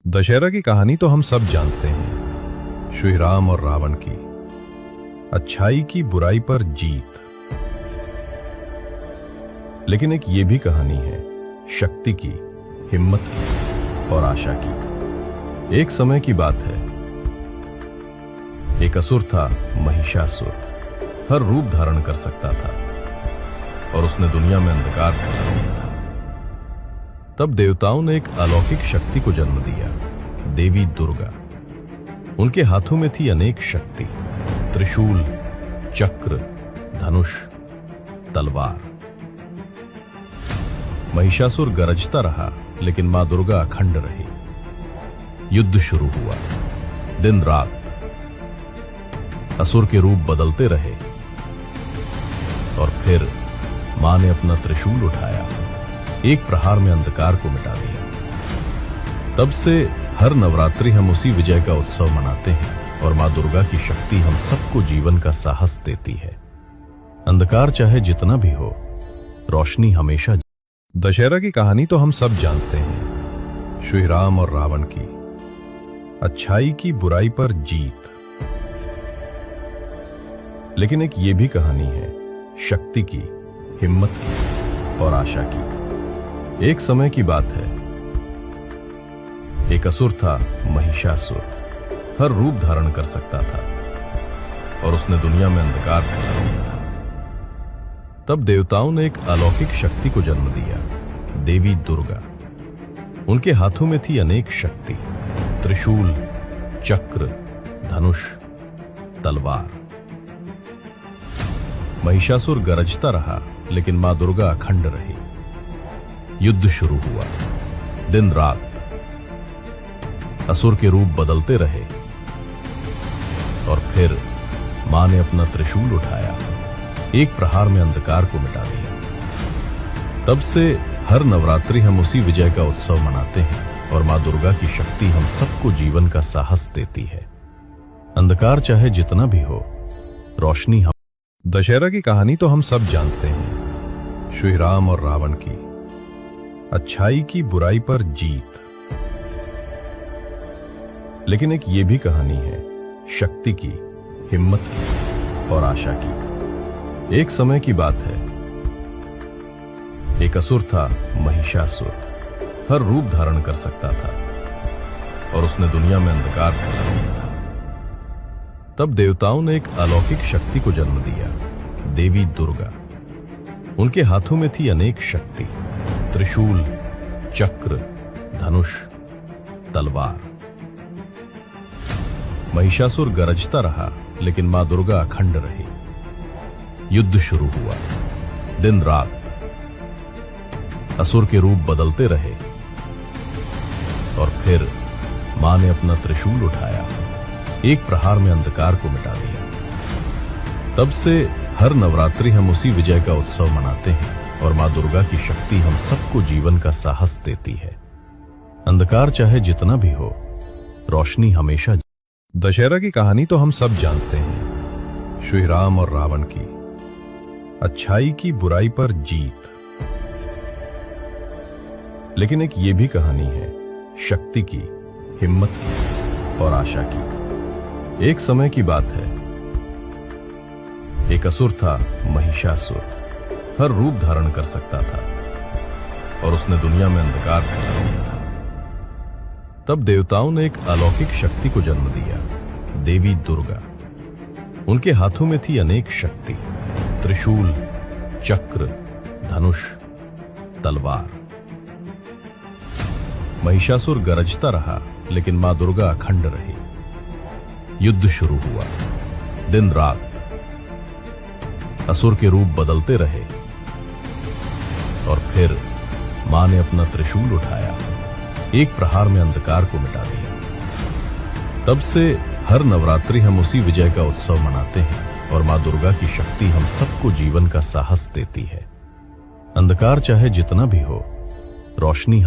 दशहरा की कहानी तो हम सब जानते हैं, श्री राम और रावण की, अच्छाई की बुराई पर जीत। लेकिन एक ये भी कहानी है शक्ति की, हिम्मत की और आशा की। एक समय की बात है, एक असुर था महिषासुर, हर रूप धारण कर सकता था और उसने दुनिया में अंधकार फैला दिया था। तब देवताओं ने एक अलौकिक शक्ति को जन्म दिया, देवी दुर्गा। उनके हाथों में थी अनेक शक्ति, त्रिशूल, चक्र, धनुष, तलवार। महिषासुर गरजता रहा, लेकिन मां दुर्गा अखंड रही। युद्ध शुरू हुआ, दिन रात असुर के रूप बदलते रहे और फिर मां ने अपना त्रिशूल उठाया, एक प्रहार में अंधकार को मिटा दिया। तब से हर नवरात्रि हम उसी विजय का उत्सव मनाते हैं और मां दुर्गा की शक्ति हम सबको जीवन का साहस देती है। अंधकार चाहे जितना भी हो, रोशनी हमेशा। दशहरा की कहानी तो हम सब जानते हैं, श्री राम और रावण की, अच्छाई की बुराई पर जीत। लेकिन एक ये भी कहानी है शक्ति की, हिम्मत की और आशा की। एक समय की बात है, एक असुर था महिषासुर, हर रूप धारण कर सकता था और उसने दुनिया में अंधकार फैला दिया था। तब देवताओं ने एक अलौकिक शक्ति को जन्म दिया, देवी दुर्गा। उनके हाथों में थी अनेक शक्ति, त्रिशूल, चक्र, धनुष, तलवार। महिषासुर गरजता रहा, लेकिन मां दुर्गा अखंड रही। युद्ध शुरू हुआ, दिन रात असुर के रूप बदलते रहे और फिर मां ने अपना त्रिशूल उठाया, एक प्रहार में अंधकार को मिटा दिया। तब से हर नवरात्रि हम उसी विजय का उत्सव मनाते हैं और मां दुर्गा की शक्ति हम सबको जीवन का साहस देती है। अंधकार चाहे जितना भी हो, रोशनी हम। दशहरा की कहानी तो हम सब जानते हैं, श्री राम और रावण की, अच्छाई की बुराई पर जीत। लेकिन एक ये भी कहानी है शक्ति की, हिम्मत की और आशा की। एक समय की बात है, एक असुर था महिषासुर, हर रूप धारण कर सकता था और उसने दुनिया में अंधकार फैला दिया था। तब देवताओं ने एक अलौकिक शक्ति को जन्म दिया, देवी दुर्गा। उनके हाथों में थी अनेक शक्ति, त्रिशूल, चक्र, धनुष, तलवार। महिषासुर गरजता रहा, लेकिन मां दुर्गा अखंड रही। युद्ध शुरू हुआ, दिन रात असुर के रूप बदलते रहे और फिर मां ने अपना त्रिशूल उठाया, एक प्रहार में अंधकार को मिटा दिया। तब से हर नवरात्रि हम उसी विजय का उत्सव मनाते हैं और मां दुर्गा की शक्ति हम सबको जीवन का साहस देती है। अंधकार चाहे जितना भी हो, रोशनी हमेशा। दशहरा की कहानी तो हम सब जानते हैं, श्री राम और रावण की, अच्छाई की बुराई पर जीत। लेकिन एक ये भी कहानी है शक्ति की, हिम्मत की और आशा की। एक समय की बात है, एक असुर था महिषासुर, हर रूप धारण कर सकता था और उसने दुनिया में अंधकार फैला दिया था। तब देवताओं ने एक अलौकिक शक्ति को जन्म दिया, देवी दुर्गा। उनके हाथों में थी अनेक शक्ति, त्रिशूल, चक्र, धनुष, तलवार। महिषासुर गरजता रहा, लेकिन मां दुर्गा अखंड रही। युद्ध शुरू हुआ, दिन रात असुर के रूप बदलते रहे और फिर मां ने अपना त्रिशूल उठाया, एक प्रहार में अंधकार को मिटा दिया। तब से हर नवरात्रि हम उसी विजय का उत्सव मनाते हैं और मां दुर्गा की शक्ति हम सबको जीवन का साहस देती है। अंधकार चाहे जितना भी हो, रोशनी हम।